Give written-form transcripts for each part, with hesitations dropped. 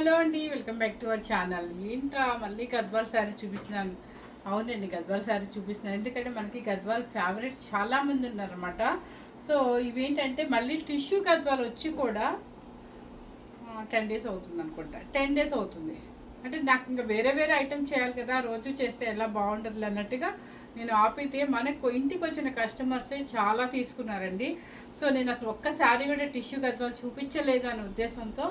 Hello అండి, welcome back to our channel. ఏంట్రా మళ్ళీ గద్వాల్ శారీ చూపిస్తున్నాను. అవునండి, గద్వాల్ శారీ చూపిస్తున్నాను. ఎందుకంటే మనకి గద్వాల్ ఫేవరెట్స్ చాలామంది ఉన్నారన్నమాట. సో ఇవేంటంటే మళ్ళీ టిష్యూ గద్వాల్ వచ్చి కూడా 10 డేస్ అవుతుంది అనుకుంటా. 10 డేస్ అవుతుంది అంటే నాకు ఇంకా వేరే వేరే ఐటమ్ చేయాలి కదా, రోజు చేస్తే ఎలా బాగుంటుంది అన్నట్టుగా నేను ఆపితే మనకు ఇంటికి వచ్చిన కస్టమర్సే చాలా తీసుకున్నారండి. సో నేను అసలు ఒక్క శారీ కూడా టిష్యూ గద్వాల్ చూపించలేదు అనే ఉద్దేశంతో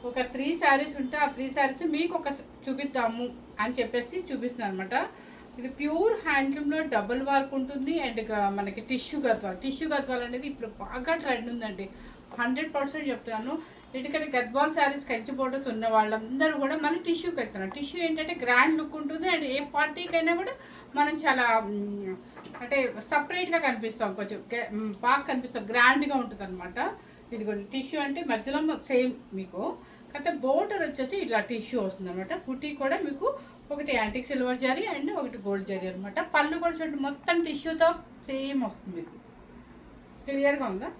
ఒక 3 శారీస్ ఉంటే ఆ 3 శారీస్ మీకు ఒక చూపిద్దాము అని చెప్పేసి చూపిస్తున్నాను అనమాట. ఇది ప్యూర్ హ్యాండ్లూమ్లో డబుల్ వర్క్ ఉంటుంది అండ్ మనకి టిష్యూ గద్వాల్ అనేది ఇప్పుడు బాగా ట్రెండ్ ఉందండి. 100% చెప్తున్నాను. ఎందుకంటే గద్వాల్ శారీస్ కంచి బోర్డర్స్ ఉన్న వాళ్ళందరూ కూడా మన టిష్యూకి వెళ్తున్నారు. టిష్యూ ఏంటంటే గ్రాండ్ లుక్ ఉంటుంది అండ్ ఏ పార్టీకైనా కూడా మనం చాలా అంటే సపరేట్గా కనిపిస్తాం, కొంచెం బాగా కనిపిస్తాం, గ్రాండ్గా ఉంటుంది అనమాట. ఇది కూడా టిష్యూ అంటే మధ్యలో సేమ్ మీకు అయితే బోర్డర్ వచ్చేసి ఇట్లా టిష్యూ వస్తుంది అనమాట. బుటీ కూడా మీకు ఒకటి యాంటిక్ సిల్వర్ జరీ అండ్ ఒకటి గోల్డ్ జరీ అనమాట. పళ్ళు కూడా చూడండి మొత్తం టిష్యూతో సేమ్ వస్తుంది, మీకు క్లియర్గా ఉందా.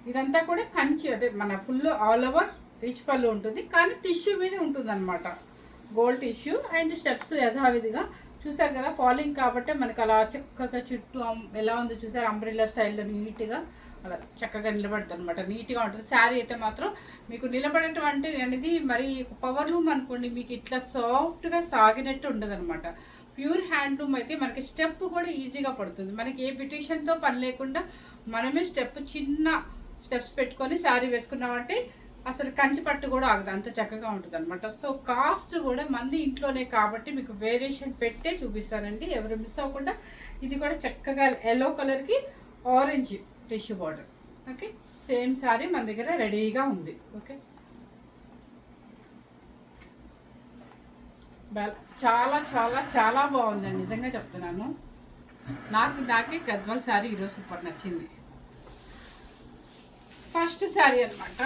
ఇదంతా కూడా కంచి, అదే మన ఫుల్ ఆల్ ఓవర్ రిచ్ పళ్ళు ఉంటుంది కానీ టిష్యూ మీద ఉంటుంది అనమాట. గోల్డ్ టిష్యూ అండ్ స్టెప్స్ యథావిధిగా చూసారు కదా, ఫాలింగ్ కాబట్టి మనకు అలా చక్కగా చుట్టూ ఎలా ఉందో చూసారు, అంబ్రిల్లా స్టైల్లో నీట్గా అలా చక్కగా నిలబడుతుంది అనమాట. నీట్గా ఉంటుంది. శారీ అయితే మాత్రం మీకు నిలబడటం అంటే అనేది మరి పవర్ లూమ్ అనుకోండి, మీకు ఇట్లా సాఫ్ట్గా సాగినట్టు ఉండదు అనమాట. ప్యూర్ హ్యాండ్లూమ్ అయితే మనకి స్టెప్ కూడా ఈజీగా పడుతుంది. మనకి ఏ బ్యూటిషియన్తో పని లేకుండా మనమే చిన్న స్టెప్స్ పెట్టుకొని శారీ వేసుకున్నామంటే అసలు కంచి పట్టు కూడా ఆగదు, అంత చక్కగా ఉంటుంది అనమాట. సో కాస్ట్ కూడా మంది ఇంట్లోనే కాబట్టి మీకు వేరియేషన్ పెట్టే చూపిస్తానండి, ఎవరు మిస్ అవ్వకుండా. ఇది కూడా చక్కగా ఎల్లో కలర్కి orange tissue border. Okay, same sari మన దగ్గర రెడీగా ఉంది. ఓకే, చాలా చాలా చాలా బాగుందండి, నిజంగా చెప్తున్నాను. నాకే గద్వాల్ శారీ ఈరోజు సూపర్ నచ్చింది. ఫస్ట్ శారీ అనమాట.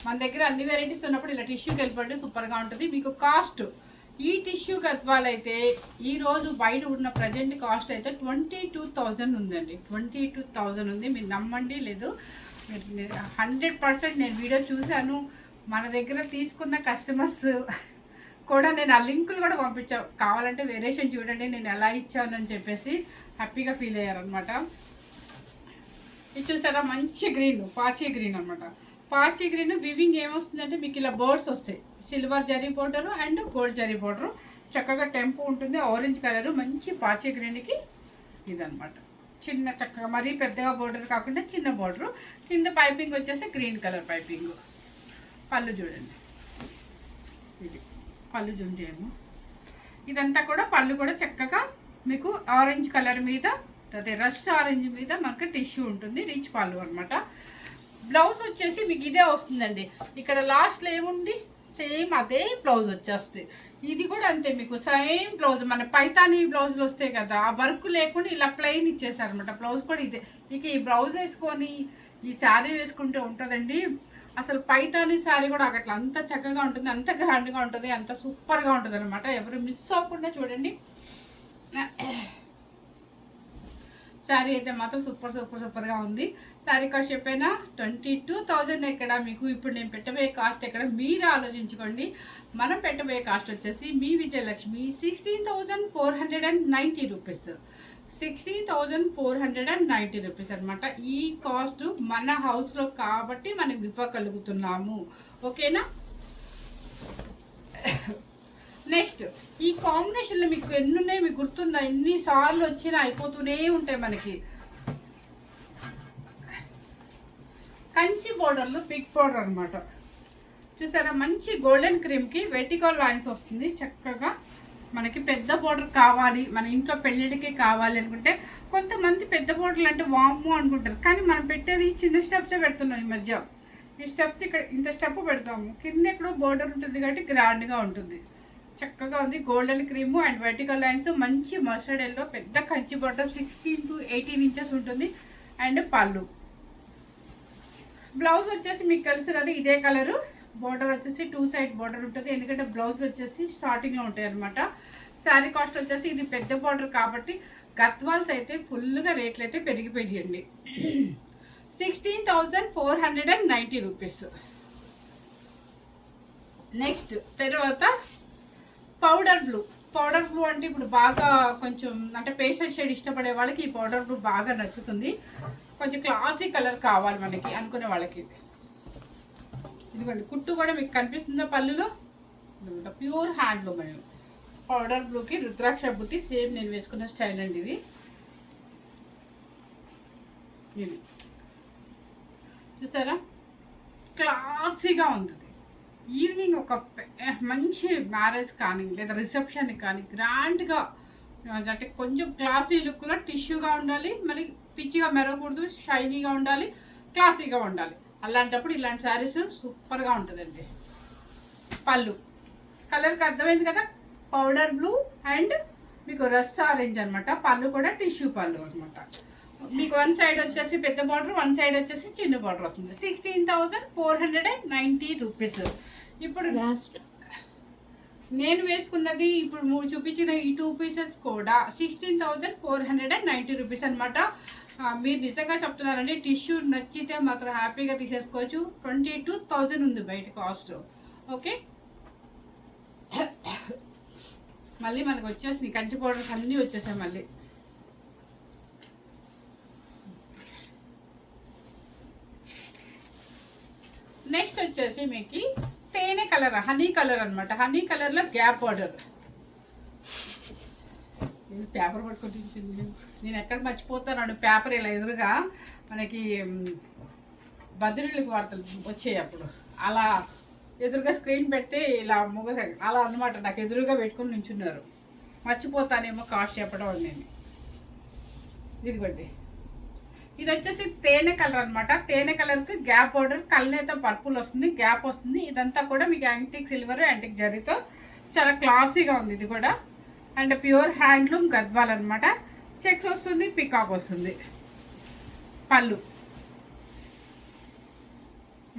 మన దగ్గర అన్ని వెరైటీస్ ఉన్నప్పుడు ఇలా టిష్యూకి వెళ్ళిపోతే సూపర్గా ఉంటుంది. మీకు కాస్ట్ ఈ టిష్యూ గద్వాల్ అయితే ఈరోజు బయట ఉన్న ప్రజెంట్ కాస్ట్ అయితే 22,000 ఉందండి. 22,000 ఉంది. మీరు నమ్మండి లేదు, మీరు 100% నేను వీడియో చూశాను. మన దగ్గర తీసుకున్న కస్టమర్స్ కూడా నేను ఆ లింకులు కూడా పంపించాను, కావాలంటే వేరియేషన్ చూడండి నేను ఎలా ఇచ్చాను అని చెప్పేసి హ్యాపీగా ఫీల్ అయ్యారనమాట. ఇది చూసారా, మంచి గ్రీన్, పాచీ గ్రీన్ అనమాట. పాచీ గ్రీన్ వివింగ్ ఏమొస్తుందంటే మీకు ఇలా బర్డ్స్ వస్తాయి, silver zari border and gold zari border, చక్కగా టెంపు ఉంటుంది. ఆరెంజ్ కలరు మంచి పాచీ గ్రీన్కి ఇదనమాట. చిన్న చక్కగా మరీ పెద్దగా బోర్డర్ కాకుండా చిన్న బోర్డరు, కింద పైపింగ్ వచ్చేసి గ్రీన్ కలర్ పైపింగ్. పళ్ళు చూడండి, ఇది పళ్ళు చూడేమో. ఇదంతా కూడా పళ్ళు కూడా చక్కగా మీకు ఆరెంజ్ కలర్ మీద, అదే రస్ట్ ఆరెంజ్ మీద మనకి టిష్యూ ఉంటుంది, రిచ్ పళ్ళు అనమాట. బ్లౌజ్ వచ్చేసి మీకు ఇదే వస్తుందండి. ఇక్కడ లాస్ట్లో ఏముంది సేమ్ అదే బ్లౌజ్ వచ్చేస్తుంది. ఇది కూడా అంతే, మీకు సేమ్ బ్లౌజ్ మన పైతానీ బ్లౌజులు వస్తాయి కదా, ఆ వర్క్ లేకుండా ఇలా ప్లెయిన్ ఇచ్చేసారనమాట. బ్లౌజ్ కూడా ఇదే. ఇక ఈ బ్లౌజ్ వేసుకొని ఈ శారీ వేసుకుంటూ ఉంటుందండి. అసలు పైతానీ శారీ కూడా అట్లా అంత చక్కగా ఉంటుంది, అంత గ్రాండ్గా ఉంటుంది, అంత సూపర్గా ఉంటుంది అనమాట. ఎవరు మిస్ అవ్వకుండా చూడండి. శారీ అయితే మాత్రం సూపర్గా ఉంది. శారీ కాస్ట్ చెప్పైనా 22,000 ఎక్కడ, మీకు ఇప్పుడు నేను పెట్టబోయే కాస్ట్ ఎక్కడ మీరు ఆలోచించుకోండి. మనం పెట్టబోయే కాస్ట్ వచ్చేసి మీ విజయలక్ష్మి 16,490 రూపీస్. 16,490 రూపీస్ అనమాట. ఈ కాస్ట్ మన హౌస్లో కాబట్టి మనం ఇవ్వగలుగుతున్నాము. ఓకేనా. నెక్స్ట్ ఈ కాంబినేషన్లో మీకు ఎన్ని ఉన్నాయి మీకు గుర్తుందా, ఎన్నిసార్లు వచ్చినా అయిపోతూనే ఉంటాయి. మనకి కంచి బోర్డర్లో బిగ్ బోర్డర్ అనమాట. చూసారా, మంచి గోల్డెన్ క్రీమ్కి వెర్టికల్ లైన్స్ వస్తుంది. చక్కగా మనకి పెద్ద బోర్డర్ కావాలి, మన ఇంట్లో పెళ్ళిళ్ళకి కావాలి అనుకుంటే కొంతమంది పెద్ద బోర్డర్లు అంటే వాము అనుకుంటారు, కానీ మనం పెట్టేది చిన్న స్టెప్సే పెడుతున్నాం ఈ మధ్య. ఈ స్టెప్స్ ఇక్కడ ఇంత స్టెప్ పెడతాము, కింద ఎక్కడో బోర్డర్ ఉంటుంది కాబట్టి గ్రాండ్గా ఉంటుంది. చక్కగా ఉంది. Golden cream and vertical lines, మంచి మస్టర్డ్ ఎల్లో, పెద్ద కంచి బోర్డర్ 16 to 18 ఇంచెస్ ఉంటుంది. అండ్ పళ్ళు. బ్లౌజ్ వచ్చేసి మీకు తెలుసు కదా ఇదే కలరు. బోర్డర్ వచ్చేసి 2 సైడ్ బోర్డర్ ఉంటుంది, ఎందుకంటే బ్లౌజ్ వచ్చేసి స్టార్టింగ్లో ఉంటాయి అనమాట. శారీ కాస్ట్ వచ్చేసి ఇది పెద్ద బోర్డర్ కాబట్టి గద్వాల్స్ అయితే ఫుల్గా రేట్లు అయితే పెరిగిపోయాయండి. 16,490 రూపీస్. నెక్స్ట్ తర్వాత పౌడర్ బ్లూ. పౌడర్ బ్లూ అంటే ఇప్పుడు బాగా కొంచెం అంటే పేస్టల్ షేడ్ ఇష్టపడే వాళ్ళకి ఈ పౌడర్ బ్లూ బాగా నచ్చుతుంది. కొంచెం క్లాసీ కలర్ కావాలి మనకి అనుకునే వాళ్ళకి. ఇదిగోండి కుట్టు కూడా మీకు కనిపిస్తుందా పళ్ళులో, ప్యూర్ హ్యాండ్లూమ్ అండి. పౌడర్ బ్లూకి రుద్రాక్ష బుట్టి సేమ్ నేను వేసుకున్న స్టైల్ అండి ఇది. ఇది చూసారా క్లాసీగా ఉంటుంది. ఈవినింగ్ ఒక మంచి మ్యారేజ్ కానీ లేదా రిసెప్షన్ కానీ గ్రాండ్గా అంటే కొంచెం క్లాసీ లుక్లో టిష్యూగా ఉండాలి, మరి పిచ్చిగా మెరగకూడదు, షైనీగా ఉండాలి, క్లాసీగా ఉండాలి. అలాంటప్పుడు ఇలాంటి శారీస్ సూపర్గా ఉంటుందండి. పళ్ళు కలర్కి అర్థమైంది కదా, పౌడర్ బ్లూ అండ్ మీకు రస్ట్ ఆరెంజ్ అనమాట. పళ్ళు కూడా టిష్యూ పళ్ళు అనమాట. మీకు వన్ సైడ్ వచ్చేసి పెద్ద బార్డర్, వన్ సైడ్ వచ్చేసి చిన్న బార్డర్ వస్తుంది. 16,490 రూపీస్. ఇప్పుడు నేను వేసుకున్నది ఇప్పుడు 3 చూపించిన ఈ 2 పీసెస్ కూడా 16,490 రూపీస్ అనమాట. మీరు నిజంగా చెప్తున్నారండి, టిష్యూ నచ్చితే మాత్రం హ్యాపీగా తీసేసుకోవచ్చు. 22,000 ఉంది బయట కాస్ట్. ఓకే, మళ్ళీ మనకు వచ్చేసి కంచి పౌడర్స్ అన్నీ వచ్చేసాయి మళ్ళీ. నెక్స్ట్ వచ్చేసి మీకు తేనె కలర్, హనీ కలర్ అనమాట. హనీ కలర్లో గ్యాప్ బార్డర్. పేపర్ పట్టుకుంటుంది, నేను ఎక్కడ మర్చిపోతాను. పేపర్ ఇలా ఎదురుగా మనకి బద్రీలకు వార్తలు వచ్చాయి అప్పుడు, అలా ఎదురుగా స్క్రీన్ పెడితే ఇలా అలా అనమాట నాకు ఎదురుగా పెట్టుకుని నించున్నారు. మర్చిపోతానేమో కాస్ట్ చెప్పడం నేను. ఇదిగోండి, ఇది వచ్చేసి తేనె కలర్ అనమాట. తేనె కలర్కి గ్యాప్ బార్డర్, కళ్ళైతే పర్పుల్ వస్తుంది, గ్యాప్ వస్తుంది. ఇదంతా కూడా మీకు యాంటిక్ సిల్వర్, యాంటిక్ జరీతో చాలా క్లాసీగా ఉంది ఇది కూడా. అండ్ ప్యూర్ హ్యాండ్లూమ్ గద్వాల్ అనమాట. చెక్స్ వస్తుంది, పికాక్ వస్తుంది. పళ్ళు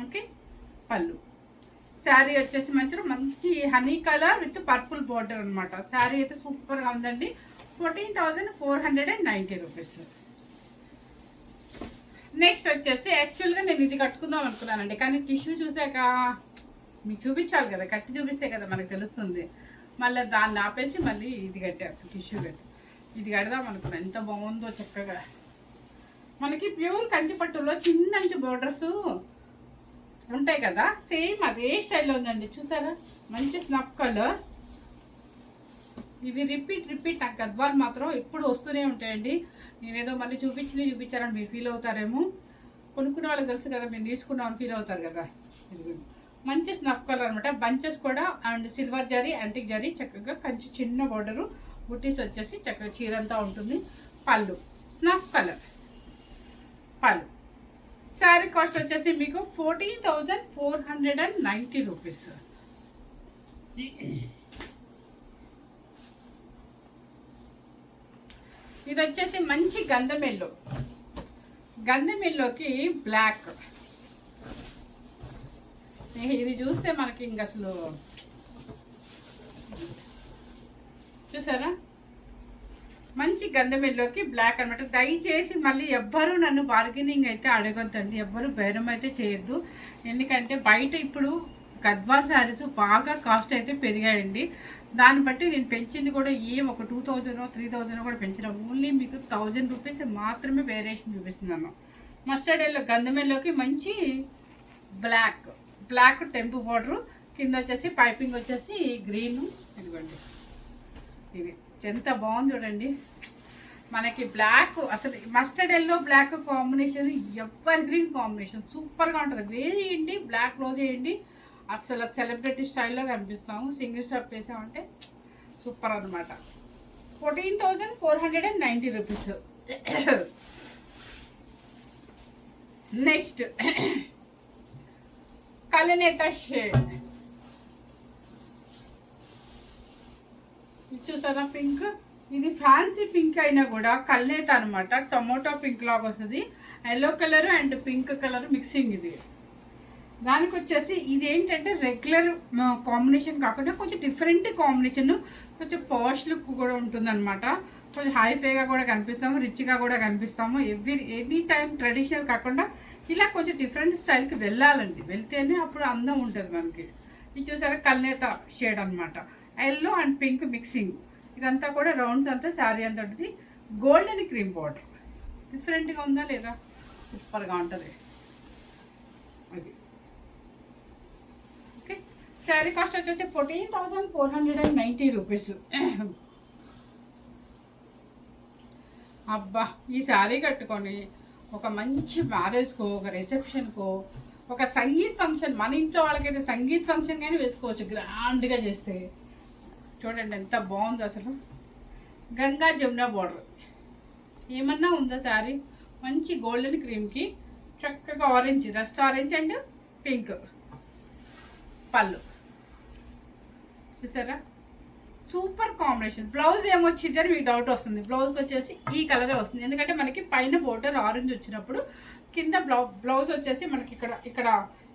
ఓకే, పళ్ళు. శారీ వచ్చేసి మంచి honey colour with purple border అనమాట. శారీ అయితే సూపర్గా ఉందండి. 14,490 రూపీస్. నెక్స్ట్ వచ్చేసి యాక్చువల్గా నేను ఇది కట్టుకుందాం అనుకున్నానండి, కానీ టిష్యూ చూసాక మీకు చూపించాలి కదా, కట్టి చూపిస్తే కదా మనకు తెలుస్తుంది. మళ్ళీ దాన్ని ఆపేసి మళ్ళీ ఇది కట్టారు, టిష్యూ కట్టి. ఇది కడదాం అనుకున్నాను. ఎంత బాగుందో చక్కగా. మనకి ప్యూర్ కంచిపట్టులో చిన్నంచి బోర్డర్స్ ఉంటాయి కదా, సేమ్ అదే స్టైల్లో ఉందండి. చూసారా మంచి స్నఫ్ కలర్. ఇవి రిపీట్ నాకు గద్వాల్ మాత్రం ఎప్పుడు వస్తూనే ఉంటాయండి. నేనేదో మళ్ళీ చూపించారని మీరు ఫీల్ అవుతారేమో. కొనుక్కునే వాళ్ళకి తెలుసు కదా, మీరు తీసుకున్నామని ఫీల్ అవుతారు కదా. మంచి స్నఫ్ కలర్ అనమాట. బంచెస్ కూడా and silver zari, antique zari, చక్కగా కొంచెం చిన్న బోర్డరు, బుట్టీస్ వచ్చేసి చక్కగా చీరంతా ఉంటుంది. పళ్ళు స్నఫ్ కలర్ పళ్ళు. శారీ కాస్ట్ వచ్చేసి మీకు 14,490 రూపీస్. ఇది వచ్చేసి మంచి గంధం ఎల్లోకి బ్లాక్. ఇది చూస్తే మనకి ఇంక అసలు చూసారా మంచి గంధం ఎల్లోకి బ్లాక్ అనమాట. దయచేసి మళ్ళీ ఎవ్వరూ నన్ను బార్గెనింగ్ అయితే అడగొద్దండి, ఎవ్వరు బేరం అయితే చేయొద్దు. ఎందుకంటే బయట ఇప్పుడు గద్వాల్ శారీస్ బాగా కాస్ట్ అయితే పెరిగాయండి. దాన్ని బట్టి నేను పెంచింది కూడా ఒక 2,000 3,000 కూడా పెంచిన. ఓన్లీ మీకు 1,000 రూపీస్ మాత్రమే వేరియేషన్ చూపిస్తున్నాను. మస్టర్డ్ ఎల్లో గంధం ఎల్లోకి మంచి బ్లాక్ టెంపు బార్డరు, కింద వచ్చేసి పైపింగ్ వచ్చేసి గ్రీను. ఇదిగోండి, ఇది ఎంత బాగుంది చూడండి. మనకి బ్లాక్ అసలు mustard yellow black combination evergreen combination సూపర్గా ఉంటుంది. వేయండి, బ్లాక్ బ్లౌజ్ వేయండి, అసలు సెలబ్రిటీ స్టైల్లో కనిపిస్తాము. సింగిల్ స్టెప్ వేసామంటే సూపర్ అనమాట. 14,490 రూపీస్. నెక్స్ట్ కలనేత షేడ్ చూసారా, పింక్. ఇది ఫ్యాన్సీ పింక్ అయినా కూడా కల్నేత అనమాట. టొమాటో పింక్ లాగా వస్తుంది. Yellow colour and pink colour mixing. ఇది దానికి వచ్చేసి ఇది ఏంటంటే రెగ్యులర్ కాంబినేషన్ కాకుండా కొంచెం డిఫరెంట్ కాంబినేషన్, కొంచెం పాష్ లుక్ కూడా ఉంటుందన్నమాట. కొంచెం హైఫైగా కూడా కనిపిస్తాము, రిచ్గా కూడా కనిపిస్తాము. ఎనీ టైం ట్రెడిషనల్ కాకుండా ఇలా కొంచెం డిఫరెంట్ స్టైల్కి వెళ్ళాలండి. వెళ్తేనే అప్పుడు అందం ఉంటుంది మనకి. ఇది చూసారా కల్నేత షేడ్ అనమాట, ఎల్లో అండ్ పింక్ మిక్సింగ్. ఇదంతా కూడా రౌండ్స్ అంతా శారీ అంతా ఉంటుంది. గోల్డెన్ క్రీమ్ బార్డర్ డిఫరెంట్గా ఉందా లేదా, సూపర్గా ఉంటుంది అది. ఓకే, శారీ కాస్ట్ వచ్చేసి 14,490 రూపీస్. అబ్బా, ఈ శారీ కట్టుకొని ఒక మంచి మ్యారేజ్కో, ఒక రిసెప్షన్కో, ఒక సంగీత్ ఫంక్షన్, మన ఇంట్లో వాళ్ళకైతే సంగీత్ ఫంక్షన్ కానీ వేసుకోవచ్చు గ్రాండ్గా చేస్తే. చూడండి ఎంత బాగుంది అసలు. గంగా జమున బార్డర్ ఏమన్నా ఉందా శారీ, మంచి గోల్డెన్ క్రీమ్కి చక్కగా orange, rust orange and pink పళ్ళు చూసారా, సూపర్ కాంబినేషన్. బ్లౌజ్ ఏమొచ్చింది అని మీకు డౌట్ వస్తుంది. బ్లౌజ్కి వచ్చేసి ఈ కలరే వస్తుంది, ఎందుకంటే మనకి పైన బోర్డర్ ఆరెంజ్ వచ్చినప్పుడు కింద బ్లౌజ్ వచ్చేసి మనకి ఇక్కడ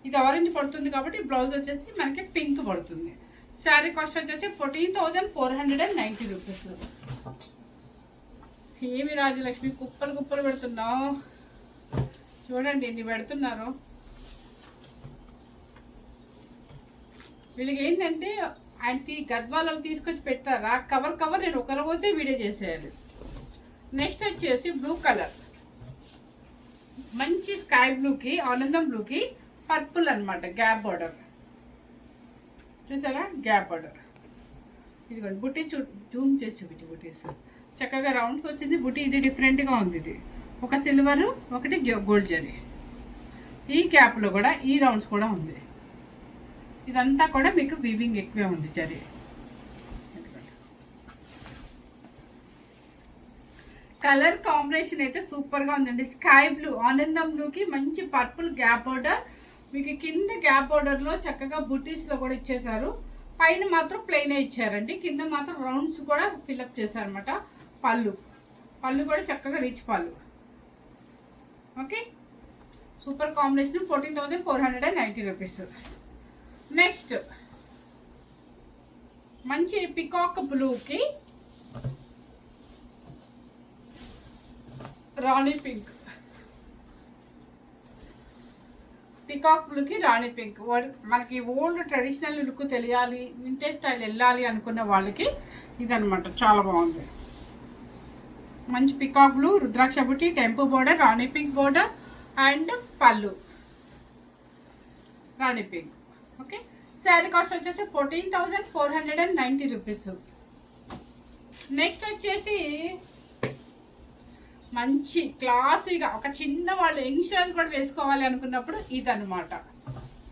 ఇది ఆరెంజ్ పడుతుంది కాబట్టి బ్లౌజ్ వచ్చేసి మనకి పింక్ పడుతుంది. శారీ కాస్ట్ వచ్చేసి 14,490 రూపీస్. ఏమి రాజలక్ష్మి కుప్పలు పెడుతున్నావు, చూడండి ఎన్ని పెడుతున్నారు. వీళ్ళకి ఏంటంటే ఆయనకి గద్వాలలో తీసుకొచ్చి పెట్టారా, కవర్ నేను ఒక రోజే వీడియో చేసేయాలి. నెక్స్ట్ వచ్చేసి బ్లూ కలర్, మంచి స్కై బ్లూకి ఆనందం బ్లూకి పర్పుల్ అనమాట, గ్యాప్ బార్డర్ చూసారా, గ్యాప్ బార్డర్. ఇదిగోండి బుట్టి జూమ్ చేసి చూపించు. బుటీస్ చక్కగా రౌండ్స్ వచ్చింది. బుట్టి ఇది డిఫరెంట్గా ఉంది. ఇది ఒక సిల్వరు, ఒకటి గోల్డ్ జరీ. ఈ గ్యాప్లో కూడా ఈ రౌండ్స్ కూడా ఉంది. ఇదంతా కూడా మీకు వీవింగ్ ఎక్కువే ఉంది జరీ. కలర్ కాంబినేషన్ అయితే సూపర్గా ఉందండి. స్కై బ్లూ ఆనందం బ్లూకి మంచి పర్పుల్ గ్యాప్ బార్డర్. మీకు కింద గ్యాప్ బార్డర్లో చక్కగా బుటీస్లో కూడా ఇచ్చేసారు. పైన మాత్రం ప్లెయిన్ ఇచ్చారండి, కింద మాత్రం రౌండ్స్ కూడా ఫిల్అప్ చేశారనమాట. పళ్ళు కూడా చక్కగా రిచ్ పళ్ళు. Okay, super combination. 14,490 rupees. Next మంచి పికాక్ బ్లూకి రాణి పింక్, పికాక్ బ్లూకి రాణి పింక్. మనకి ఓల్డ్ ట్రెడిషనల్ లుక్ తెలియాలి, వింటేజ్ స్టైల్ వెళ్ళాలి అనుకున్న వాళ్ళకి ఇదనమాట, చాలా బాగుంది. మంచి పికాక్ బ్లూ, రుద్రాక్ష బుట్టి, tempo border, Rani pink border and పళ్ళు రాణి పింక్. ఓకే, శారీ కాస్ట్ వచ్చేసి 14,490 రూపీస్. నెక్స్ట్ వచ్చేసి మంచి క్లాసీగా ఒక చిన్న వాళ్ళు యంగ్స్టర్స్ కూడా వేసుకోవాలి అనుకున్నప్పుడు ఇదన్నమాట.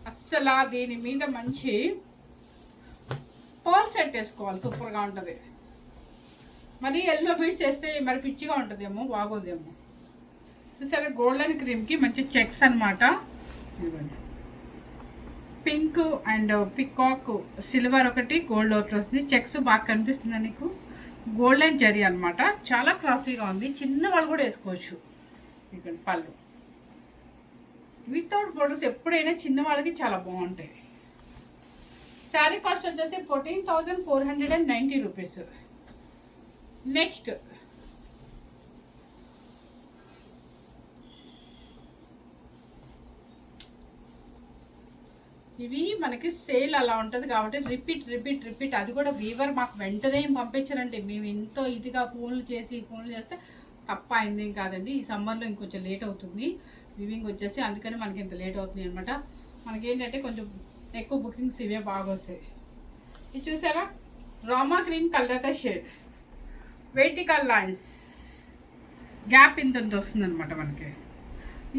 అస్సలు దీని మీద మంచి పర్ల్ సెట్ వేసుకోవాలి, సూపర్గా ఉంటుంది. మరి ఎల్లో బీడ్స్ వేస్తే మరి పిచ్చిగా ఉంటుందేమో, బాగోదేమో. చూసారా, గోల్డెన్ క్రీమ్కి మంచి చెక్స్ అనమాట. పింక్ అండ్ పికాక్ సిల్వర్ ఒకటి, గోల్డ్ ఒకటి వస్తుంది. చెక్స్ బాగా కనిపిస్తుందా నీకు, గోల్డెన్ జరీ అనమాట. చాలా క్లాసీగా ఉంది, చిన్న వాళ్ళు కూడా వేసుకోవచ్చు. ఇక్కడ పళ్ళు వితౌట్ బోర్డర్స్ ఎప్పుడైనా చిన్న వాళ్ళకి చాలా బాగుంటాయి. శారీ కాస్ట్ వచ్చేసి 14,490 రూపీస్. నెక్స్ట్ ఇవి మనకి సేల్ అలా ఉంటుంది కాబట్టి రిపీట్ అది కూడా వీవర్ మాకు వెంటనే పంపించారంటే మేము ఎంతో ఇదిగా ఫోన్లు చేస్తే తప్ప అయిందేం కాదండి. ఈ సమ్మర్లో ఇంకొంచెం లేట్ అవుతుంది వివింగ్ వచ్చేసి, అందుకని మనకి ఇంత లేట్ అవుతుంది అనమాట. మనకి ఏంటంటే కొంచెం ఎక్కువ బుకింగ్స్ ఇవే బాగా వస్తాయి. ఇది చూసారా, Rama green colour shade, vertical lines, gap ఇంత వస్తుంది అనమాట మనకి.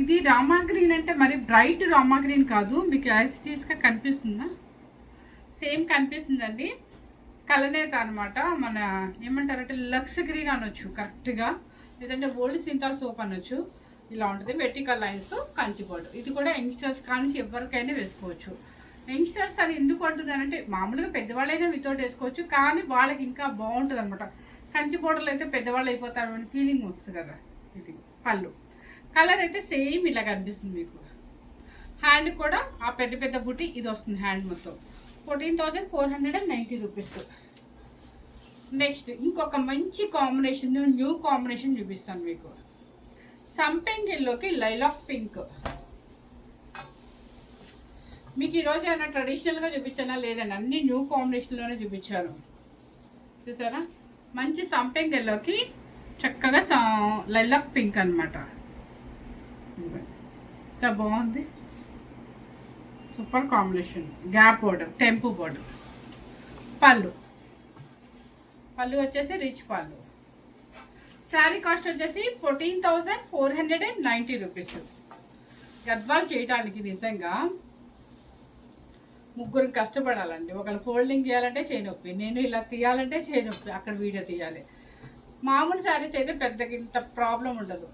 ఇది రామా గ్రీన్ అంటే మరి బ్రైట్ రామా గ్రీన్ కాదు, మీకు యాసిటీస్గా కనిపిస్తుందా, సేమ్ కనిపిస్తుందండి. కలనేత అనమాట, మన ఏమంటారంటే లక్స్ గ్రీన్ అనొచ్చు కరెక్ట్గా, లేదంటే ఓల్డ్ సింతాల్ సోప్ అనొచ్చు. ఇలా ఉంటుంది వెర్టికల్ లైన్స్తో కంచి బోర్డర్. ఇది కూడా యంగ్స్టర్స్ కానీ ఎవరికైనా వేసుకోవచ్చు. యంగ్స్టర్స్ అని ఎందుకు అంటున్నారంటే మామూలుగా పెద్దవాళ్ళైనా వితౌట్ వేసుకోవచ్చు, కానీ వాళ్ళకి ఇంకా బాగుంటుంది అనమాట. కంచి బోర్డర్లు అయితే పెద్దవాళ్ళు అయిపోతామని ఫీలింగ్ వస్తుంది కదా. ఇది పళ్ళు కలర్ అయితే సేమ్ ఇలా కనిపిస్తుంది మీకు. హ్యాండ్ కూడా ఆ పెద్ద బుట్టి ఇది వస్తుంది హ్యాండ్ మొత్తం. 14,490 రూపీస్. నెక్స్ట్ ఇంకొక మంచి కాంబినేషన్, న్యూ కాంబినేషన్ చూపిస్తాను మీకు. సంపెంగిల్లోకి లైలాక్ పింక్, మీకు ఈరోజు ఏమైనా ట్రెడిషనల్గా చూపించానా లేదండి, అన్ని న్యూ కాంబినేషన్లోనే చూపించాను. చూసారా, మంచి సంపెంగ్ ఎల్లోకి చక్కగా లైలాక్ పింక్ అనమాట. ఎంత బాగుంది, సూపర్ కాంబినేషన్. గ్యాప్ బోర్డర్, టెంపు బోర్డర్. పళ్ళు వచ్చేసి రిచ్ పళ్ళు. శారీ కాస్ట్ వచ్చేసి 14,490 రూపీస్. గద్వాలు చేయడానికి నిజంగా ముగ్గురు కష్టపడాలండి. ఒకళ్ళు ఫోల్డింగ్ చేయాలంటే చేయనొప్పి, నేను ఇలా తీయాలంటే చేయనొప్పి, అక్కడ వీడియో తీయాలి. మామూలు శారీస్ అయితే పెద్దగా ఇంత ప్రాబ్లం ఉండదు.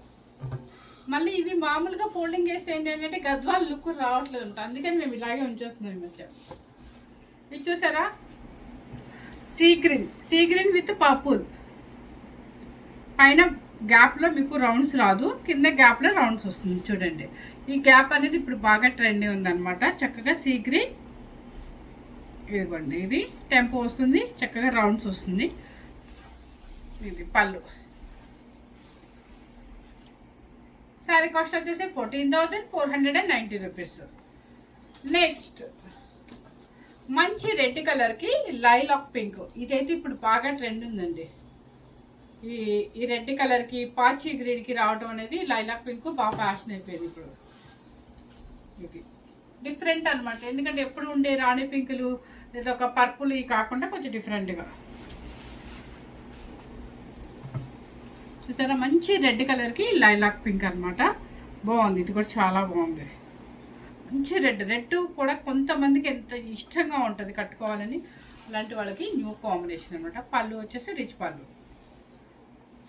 మళ్ళీ ఇవి మామూలుగా ఫోల్డింగ్ చేస్తే ఏంటంటే గద్వాల లుక్ రావట్లేదు ఉంటుంది, అందుకని మేము ఇలాగే ఉంచేస్తున్నాం ఈ మధ్య. ఇది చూసారా, సీ గ్రీన్ విత్ పర్పుల్. పైన గ్యాప్లో మీకు రౌండ్స్ రాదు, కింద గ్యాప్లో రౌండ్స్ వస్తుంది. చూడండి, ఈ గ్యాప్ అనేది ఇప్పుడు బాగా ట్రెండీ ఉందన్నమాట. చక్కగా సీ గ్రీన్, ఇదిగోండి, ఇది టెంపో వస్తుంది, చక్కగా రౌండ్స్ వస్తుంది. ఇది పళ్ళు. శారీ కాస్ట్ వచ్చేసి 14,490 రూపీస్. నెక్స్ట్ మంచి రెడ్ కలర్కి లైలాక్ పింక్. ఇదైతే ఇప్పుడు బాగా ట్రెండ్ ఉందండి. ఈ రెడ్ కలర్కి పాచి గ్రీన్కి రావడం అనేది లైలాక్ పింక్ బాగా ఫ్యాషన్ అయిపోయింది ఇప్పుడు. ఇది డిఫరెంట్ అనమాట, ఎందుకంటే ఎప్పుడు ఉండే రాణి పింకులు లేదా ఒక పర్పుల్ ఇవి కాకుండా కొంచెం డిఫరెంట్గా. చూసారా, మంచి రెడ్ కలర్కి లైలాక్ పింక్ అనమాట. బాగుంది, ఇది కూడా చాలా బాగుంది. మంచి రెడ్ కూడా కొంతమందికి ఎంత ఇష్టంగా ఉంటుంది కట్టుకోవాలని, అలాంటి వాళ్ళకి న్యూ కాంబినేషన్ అనమాట. పళ్ళు వచ్చేసి రిచ్ పళ్ళు.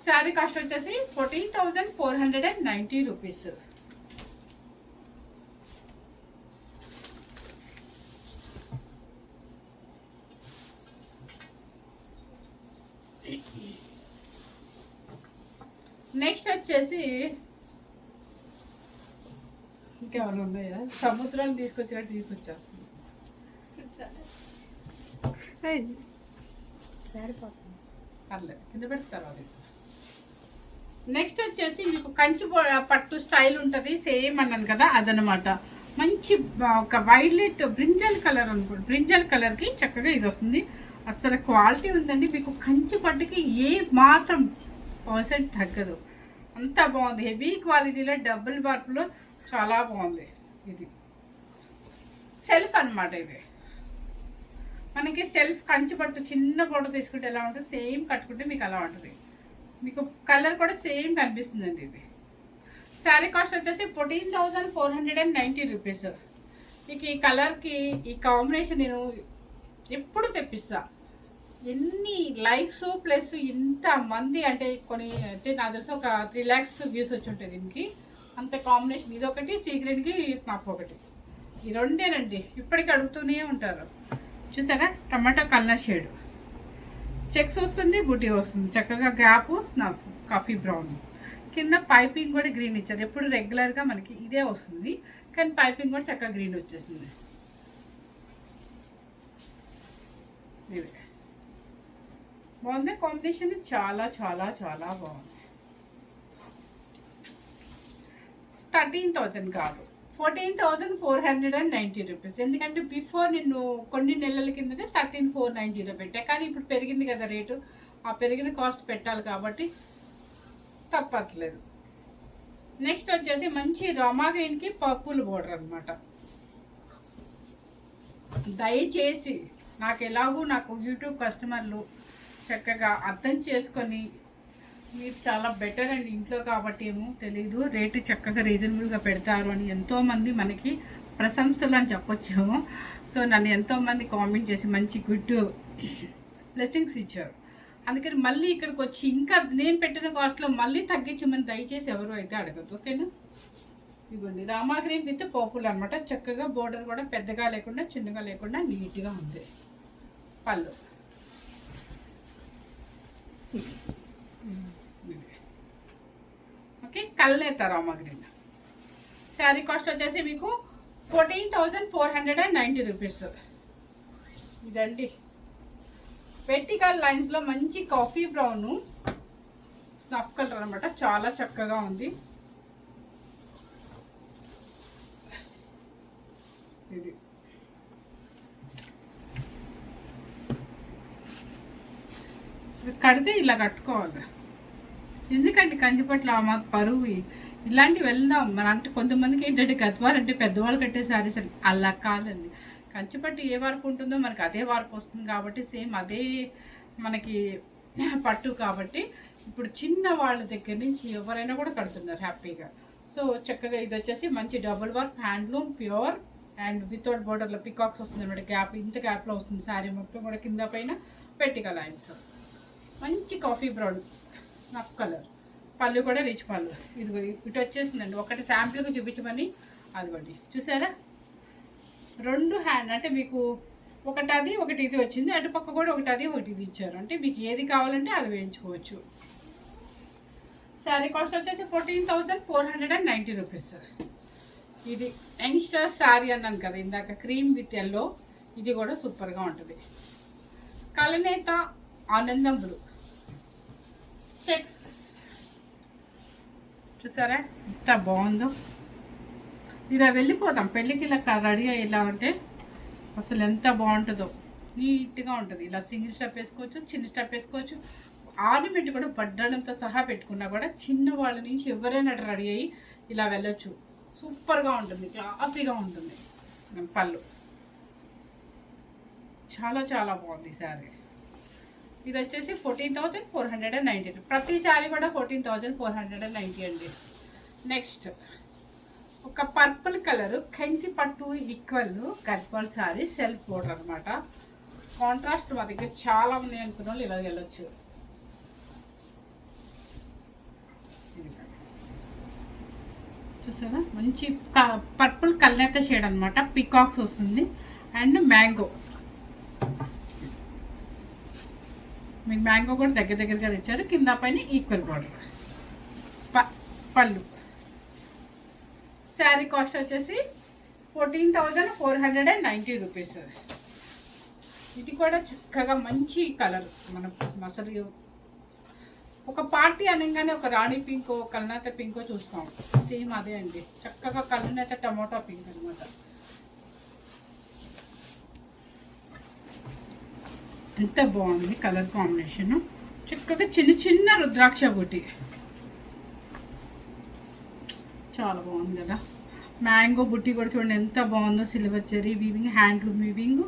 శారీ కాస్ట్ వచ్చేసి 14,490 రూపీస్. నెక్స్ట్ వచ్చేసి ఇంకేమైనా ఉన్నాయా, సముద్రాన్ని తీసుకొచ్చినట్టు తీసుకొచ్చారు. పర్లేదు, కింద పెడతారు అది. నెక్స్ట్ వచ్చేసి మీకు కంచి పట్టు స్టైల్ ఉంటుంది, సేమ్ అన్నాను కదా అదనమాట. మంచి ఒక వైలెట్ బ్రింజల్ కలర్ అనుకోండి, బ్రింజల్ కలర్కి చక్కగా ఇది వస్తుంది. అసలు క్వాలిటీ ఉందండి, మీకు కంచి పట్టుకి ఏ మాత్రం పర్సెంట్ తగ్గదు, అంత బాగుంది. హెవీ క్వాలిటీలో డబుల్ వర్క్లో చాలా బాగుంది. ఇది సెల్ఫ్ అనమాట. ఇది మనకి సెల్ఫ్ కంచి పట్టు చిన్న ఫోటో తీసుకుంటే ఎలా ఉంటుంది, సేమ్ కట్టుకుంటే మీకు అలా ఉంటుంది. మీకు కలర్ కూడా సేమ్ కనిపిస్తుందండి. ఇది శారీ కాస్ట్ వచ్చేసి 14,490 రూపీస్. మీకు ఈ కలర్కి ఈ కాంబినేషన్ నేను ఎప్పుడు తెప్పిస్తా. ఎన్ని లైక్స్ ప్లస్ ఇంతమంది అంటే కొన్ని అయితే నాకు తెలిసి ఒక 3 lakhs వ్యూస్ వచ్చి ఉంటాయి దీనికి. అంత కాంబినేషన్. ఇది ఒకటి, సీ గ్రీన్కి స్నాఫ్ ఒకటి, ఈ రెండేనండి. ఇప్పటికీ అడుగుతూనే ఉంటారు. చూసారా, టమాటో కలర్ షేడ్, చెక్స్ వస్తుంది, బుటీ వస్తుంది, చక్కగా గ్యాప్ స్నాఫ్ కాఫీ బ్రౌన్. కింద పైపింగ్ కూడా గ్రీన్ ఇచ్చారు. ఎప్పుడు రెగ్యులర్గా మనకి ఇదే వస్తుంది, కానీ పైపింగ్ కూడా చక్కగా గ్రీన్ వచ్చేసింది. ఇది బాగుంది కాంబినేషన్, చాలా చాలా చాలా బాగుంది. 13,000 కాదు, 14,490 రూపీస్. ఎందుకంటే బిఫోర్ నేను కొన్ని నెలల కిందనే 13,490 పెట్టా, కానీ ఇప్పుడు పెరిగింది కదా రేటు, ఆ పెరిగిన కాస్ట్ పెట్టాలి కాబట్టి తప్పట్లేదు. నెక్స్ట్ వచ్చేసి మంచి రామా గ్రీన్కి పర్పుల్ బోర్డర్ అనమాట. దయచేసి నాకు యూట్యూబ్ కస్టమర్లు చక్కగా అర్థం చేసుకొని, మీరు చాలా బెటర్ అండి ఇంట్లో కాబట్టి ఏమో తెలీదు, రేటు చక్కగా రీజనబుల్గా పెడతారు అని ఎంతోమంది మనకి ప్రశంసలు అని చెప్పొచ్చాము. సో నన్ను ఎంతోమంది కామెంట్ చేసి మంచి గుడ్ బ్లెస్సింగ్స్ ఇచ్చారు. అందుకని మళ్ళీ ఇక్కడికి వచ్చి ఇంకా నేను పెట్టిన కాస్ట్లో మళ్ళీ తగ్గించమని దయచేసి ఎవరు అయితే అడగదు, ఓకేనా. ఇదిగోండి, రామా గ్రీన్ విత్ పర్పుల్ అనమాట. చక్కగా బోర్డర్ కూడా పెద్దగా లేకుండా చిన్నగా లేకుండా నీట్గా ఉంది. పళ్ళు ఓకే, కల్నేత రామా గ్రీన్. శారీ కాస్ట్ వచ్చేసి మీకు 14,490 రూపీస్. ఇదండి వెర్టికల్ లైన్స్లో మంచి కాఫీ బ్రౌన్ స్నఫ్ కలర్ అనమాట, చాలా చక్కగా ఉంది. ఇది కడితే ఇలా కట్టుకోవాలి. ఎందుకంటే కంచిపట్ల మాకు పరువు ఇలాంటివి వెళ్దాం మన. అంటే కొంతమందికి ఏంటంటే గద్వాలు అంటే పెద్దవాళ్ళు కట్టే శారీస్ అలా కాదండి. కంచిపట్టు ఏ వర్క్ ఉంటుందో మనకి అదే వర్క్ వస్తుంది కాబట్టి సేమ్ అదే మనకి పట్టు కాబట్టి ఇప్పుడు చిన్న వాళ్ళ దగ్గర నుంచి ఎవరైనా కూడా కడుతున్నారు హ్యాపీగా. సో చక్కగా ఇది వచ్చేసి మంచి double work handloom pure and without బోర్డర్లో పికాక్స్ వస్తుంది అనమాట. గ్యాప్ ఇంత గ్యాప్లో వస్తుంది శారీ మొత్తం కూడా. కింద పైన పెట్టిక లైన్స్, మంచి కాఫీ బ్రౌన్ రఫ్ కలర్. పళ్ళు కూడా రిచ్ పళ్ళు. ఇదిగో ఇటు వచ్చేసిందండి. ఒకటి శాంపుల్గా చూపించమని అదిగోండి చూసారా, 2 హ్యాండ్ అంటే మీకు ఒకటి అది ఒకటి ఇది వచ్చింది. అటుపక్క కూడా ఒకటి అది ఒకటి ఇది ఇచ్చారు. అంటే మీకు ఏది కావాలంటే అది వేయించుకోవచ్చు. శారీ కాస్ట్ వచ్చేసి 14,490 రూపీస్. ఇది యంగ్స్టర్ శారీ అన్నాను కదా ఇందాక, క్రీమ్ విత్ ఎల్లో. ఇది కూడా సూపర్గా ఉంటుంది. కలనేత ఆనందం బ్లూ చెక్స్ చూసారా ఎంత బాగుందో. ఇలా వెళ్ళిపోతాం పెళ్ళికి. ఇలా రెడీ ఇలా అంటే అసలు ఎంత బాగుంటుందో. నీట్గా ఉంటుంది. ఇలా సింగిల్ స్టెప్ వేసుకోవచ్చు, చిన్న స్టెప్ వేసుకోవచ్చు. ఆర్నమెంట్ కూడా వడ్డడంతో సహా పెట్టుకున్నా కూడా చిన్న వాళ్ళ నుంచి ఎవరైనా రెడీ అయ్యి ఇలా వెళ్ళొచ్చు. సూపర్గా ఉంటుంది, క్లాసీగా ఉంటుంది. పళ్ళు చాలా చాలా బాగుంది శారీ. ఇది వచ్చేసి 14,490. ప్రతి శారీ కూడా 14,490 అండి. నెక్స్ట్ ఒక పర్పుల్ కలరు కంచి పట్టు equal Gadwal sari self border అనమాట. కాంట్రాస్ట్ మా దగ్గర చాలా ఉన్నాయి అనుకున్న వాళ్ళు ఇలా వెళ్ళొచ్చు. చూసారా మంచి పర్పుల్ కల్నేత షేడ్ అనమాట. పికాక్స్ వస్తుంది అండ్ మ్యాంగో. మీకు మ్యాంగో కూడా దగ్గర దగ్గరగా తెచ్చారు. కింద పైన ఈక్వల్ బార్డర్. పళ్ళు శారీ కాస్ట్ వచ్చేసి 14,490 రూపీస్. ఇది కూడా చక్కగా మంచి కలర్. మనం అసలు ఒక పార్టీ అనగానే ఒక రాణి పింకో కల్నేత పింకో చూస్తాం. సేమ్ అదే అండి. చక్కగా కల్నేత టమోటా పింక్ అనమాట. ఎంత బాగుంది కలర్ కాంబినేషన్. చక్కగా చిన్న చిన్న రుద్రాక్ష బూటి చాలా బాగుంది కదా. మ్యాంగో బుట్టి కూడా చూడండి ఎంత బాగుందో. Silver zari weaving, handloom weaving,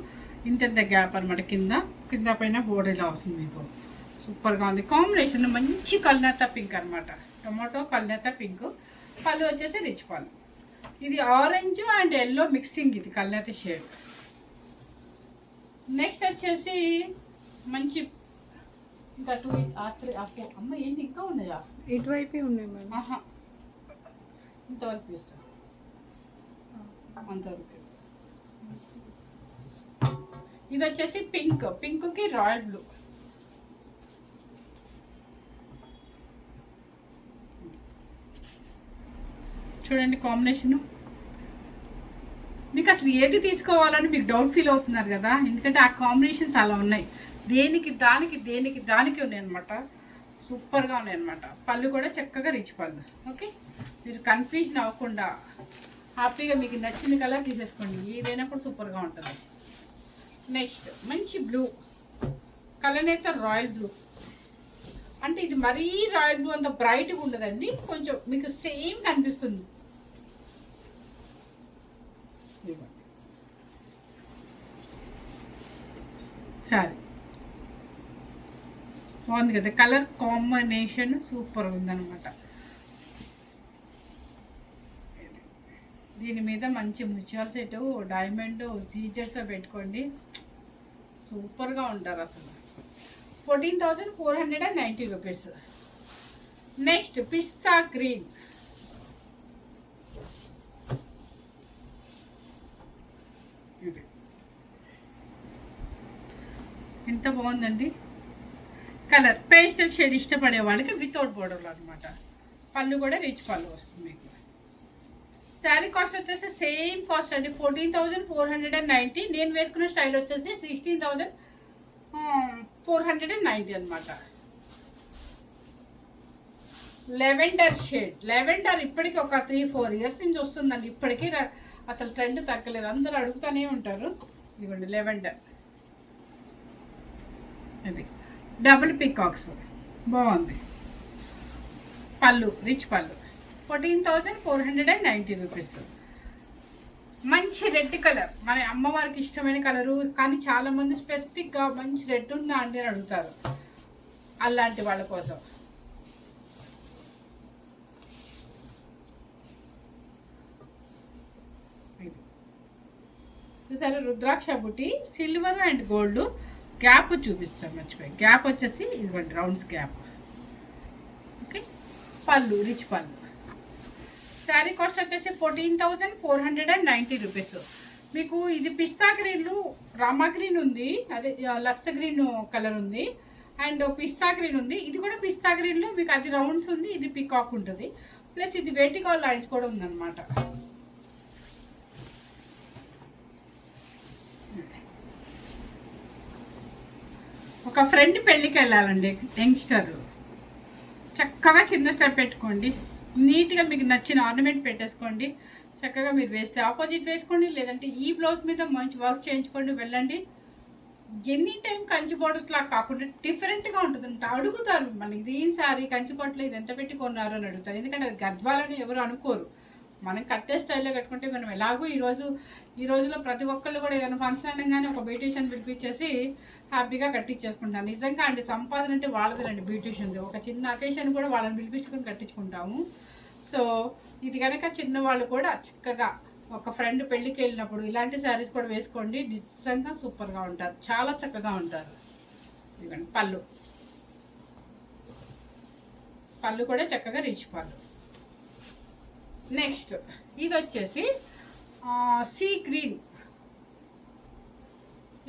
ఇంత గ్యాప్ అనమాట. కింద పైన బోర్డర్ ఇలా అవుతుంది మీకు. సూపర్గా ఉంది కాంబినేషన్. మంచి కల్నేత పింక్ అనమాట. టొమాటో కల్నేత పింక్. పళ్ళు వచ్చేసి రిచ్ పళ్ళు. ఇది ఆరెంజ్ అండ్ ఎల్లో మిక్సింగ్. ఇది కల్నేత షేడ్. నెక్స్ట్ వచ్చేసి మంచి ఇంకా 2 అమ్మ ఏంటి ఇంకా ఉన్నాయా? ఇటువైపే ఉన్నాయి మేడం. ఇంతవరకు తీస్తా, అంతవరకు తీస్తా. ఇది వచ్చేసి పింక్. పింక్కి రాయల్ బ్లూ. చూడండి కాంబినేషను. మీకు అసలు ఏది తీసుకోవాలని మీకు డౌట్ ఫీల్ అవుతున్నారు కదా, ఎందుకంటే ఆ కాంబినేషన్స్ అలా ఉన్నాయి. దేనికి దానికి ఉన్నాయి అనమాట. సూపర్గా ఉన్నాయి అనమాట. పళ్ళు కూడా చక్కగా రిచ్ పళ్ళు. ఓకే, మీరు కన్ఫ్యూజన్ అవ్వకుండా హ్యాపీగా మీకు నచ్చిన కలర్ తీసేసుకోండి. ఏదైనా కూడా సూపర్గా ఉంటుంది. నెక్స్ట్ మంచి బ్లూ కలర్ అయితే రాయల్ బ్లూ. అంటే ఇది మరీ రాయల్ బ్లూ అంత బ్రైట్గా ఉండదండి, కొంచెం మీకు సేమ్ కనిపిస్తుంది. సరే బాగుంది కదా. కలర్ కాంబినేషన్ సూపర్ ఉందన్నమాట. దీని మీద మంచి ముత్యాల సెట్, డైమండ్ సీజర్స్తో పెట్టుకోండి. సూపర్గా ఉంటారు అసలు. 14,490 రూపీస్. నెక్స్ట్ పిస్తా గ్రీన్. ఎంత బాగుందండి కలర్. పేస్టల్ షేడ్ ఇష్టపడే వాళ్ళకి వితౌట్ బోర్డర్లో అనమాట. పళ్ళు కూడా రిచ్ పళ్ళు వస్తుంది మీకు. శారీ కాస్ట్ వచ్చేసి సేమ్ కాస్ట్ అండి, 14,490. నేను వేసుకున్న స్టైల్ వచ్చేసి 16,490 అనమాట. Lavender shade. లెవెండర్ ఇప్పటికీ ఒక 3-4 ఇయర్స్ నుంచి వస్తుందండి. ఇప్పటికీ అసలు ట్రెండ్ తగ్గలేదు. అందరూ అడుగుతూనే ఉంటారు. ఇదిగోండి లెవెండర్. అది డబుల్ పికాక్స్ బాగుంది. పళ్ళు రిచ్ పళ్ళు 14,490 రూపీస్. మంచి రెడ్ కలర్, మన అమ్మవారికి ఇష్టమైన కలరు, కానీ చాలామంది స్పెసిఫిక్గా మంచి రెడ్ ఉందా అండి అని అడుగుతారు. అలాంటి వాళ్ళ కోసం చూసారు, రుద్రాక్ష బుట్టి సిల్వర్ అండ్ గోల్డ్. గ్యాప్ చూపిస్తాం మర్చిపోయి, గ్యాప్ వచ్చేసి ఇదిగోండి రౌండ్స్ గ్యాప్. ఓకే, పళ్ళు రిచ్ పళ్ళు. శారీ కాస్ట్ వచ్చేసి 14,490 రూపీస్. మీకు ఇది పిస్తా గ్రీన్లు, రామా గ్రీన్ ఉంది, అదే లక్స్ గ్రీన్ కలర్ ఉంది, అండ్ పిస్తా గ్రీన్ ఉంది. ఇది కూడా పిస్తా గ్రీన్లో మీకు అది రౌండ్స్ ఉంది, ఇది పికాక్ ఉంటుంది, ప్లస్ ఇది వెర్టికల్ లైన్స్ కూడా ఉందన్నమాట. ఒక ఫ్రెండ్ పెళ్ళికి వెళ్ళాలండి, యంగ్స్టర్, చక్కగా చిన్న స్టెప్ పెట్టుకోండి, నీట్గా మీకు నచ్చిన ఆర్నమెంట్ పెట్టేసుకోండి, చక్కగా మీరు వేస్తే ఆపోజిట్ వేసుకోండి, లేదంటే ఈ బ్లౌజ్ మీద మంచి వర్క్ చేయించుకోండి, వెళ్ళండి. ఎనీ టైం కంచి బార్డర్స్ లాగా కాకుండా డిఫరెంట్గా ఉంటుందంట. అడుగుతారు మనకి దీని సారీ కంచి బార్డర్లో ఇది ఎంత పెట్టి కొన్నారు అని అడుగుతారు, ఎందుకంటే అది గద్వాలని ఎవరు అనుకోరు. మనం కట్టే స్టైల్లో కట్టుకుంటే మనం ఎలాగో ఈ రోజులో ప్రతి ఒక్కళ్ళు కూడా ఏదైనా ఫంక్షన్ అనగానే ఒక బ్యూటీషియన్ పిలిపించేసి హ్యాపీగా కట్టించేసుకుంటాను. నిజంగా అండి, సంపాదన అంటే వాళ్ళదేనండి బ్యూటీషియన్ది. ఒక చిన్న అకేషన్ కూడా వాళ్ళని పిలిపించుకొని కట్టించుకుంటాము. సో ఇది కనుక చిన్నవాళ్ళు కూడా చక్కగా ఒక ఫ్రెండ్ పెళ్ళికి వెళ్ళినప్పుడు ఇలాంటి శారీస్ కూడా వేసుకోండి, నిజంగా సూపర్గా ఉంటారు, చాలా చక్కగా ఉంటారు. ఇదిగోండి పళ్ళు కూడా చక్కగా రిచ్ పళ్ళు. నెక్స్ట్ ఇది వచ్చేసి సీ గ్రీన్.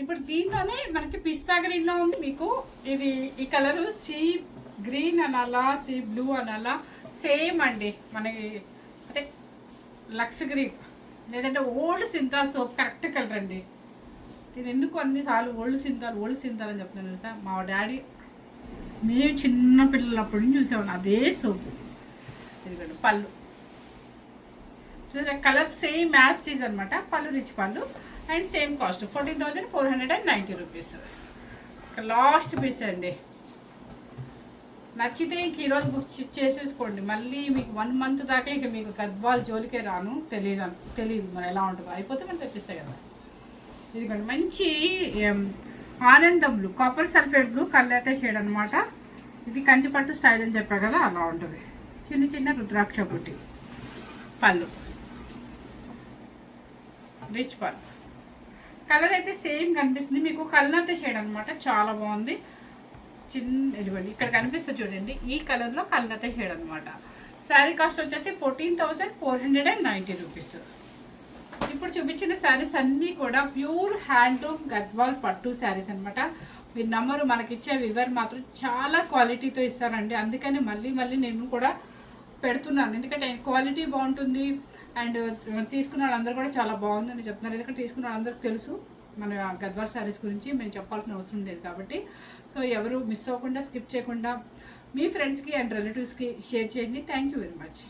ఇప్పుడు దీంట్లోనే మనకి పిస్తా గ్రీన్లో ఉంది. మీకు ఇది ఈ కలరు సీ గ్రీన్ అనాలా, సీ బ్లూ అనాలా, సేమ్ అండి మనకి అంటే లక్స్ గ్రీన్ లేదంటే old Cinthol soap correct colour అండి. నేను ఎందుకు అన్నిసార్లు ఓల్డ్ సింతాల్ అని చెప్తున్నాను సార్, మా డాడీ మేము చిన్న పిల్లలప్పటి నుంచి చూసేవాళ్ళం అదే సోపు. ఎందుకంటే పళ్ళు కలర్ సేమ్ మ్యాచ్ అనమాట. పళ్ళు రిచ్ పళ్ళు and same cost 14,490 rupees. Last piece అండి, నచ్చితే ఇంక ఈరోజు బుక్ చేసేసుకోండి. మళ్ళీ మీకు 1 మంత్ దాకా ఇక మీకు గద్వాల్ జోలికే రాను, తెలియదు మరి ఎలా ఉంటుందో, అయిపోతే మనం తెప్పిస్తాయి కదా. ఇదిగోండి మంచి ఆనందం బ్లూ, కాపర్ సల్ఫేట్ బ్లూ కళ్ళైతే షేడ్ అనమాట. ఇది కంచిపట్టు స్టైల్ అని చెప్పా కదా, అలా ఉంటుంది. చిన్న చిన్న రుద్రాక్ష బుట్టి. పళ్ళు రిచ్ పళ్ళు. కలర్ అయితే సేమ్ కనిపిస్తుంది మీకు, కళ్ళైతే షేడ్ అనమాట, చాలా బాగుంది. ఇదిగోండి ఇక్కడ కనిపిస్తుంది చూడండి, ఈ కలర్లో కళ్ళైతే షేడ్ అనమాట. శారీ కాస్ట్ వచ్చేసి 14,490 రూపీస్. ఇప్పుడు చూపించిన శారీస్ అన్నీ కూడా ప్యూర్ హ్యాండ్లూమ్ గద్వాల్ పట్టు శారీస్ అనమాట. మీరు నమ్మరు, మనకిచ్చే వివర్ మాత్రం చాలా క్వాలిటీతో ఇస్తారండి. అందుకని మళ్ళీ నేను కూడా పెడుతున్నాను, ఎందుకంటే క్వాలిటీ బాగుంటుంది అండ్ తీసుకున్న వాళ్ళందరూ కూడా చాలా బాగుందని చెప్తున్నారు. ఎందుకంటే తీసుకున్న వాళ్ళందరికీ తెలుసు మన గద్వాల్ శారీస్ గురించి, మేము చెప్పాల్సిన అవసరం లేదు కాబట్టి. సో ఎవరు మిస్ అవ్వకుండా, స్కిప్ చేయకుండా మీ ఫ్రెండ్స్కి అండ్ రిలేటివ్స్కి షేర్ చేయండి. Thank you very much.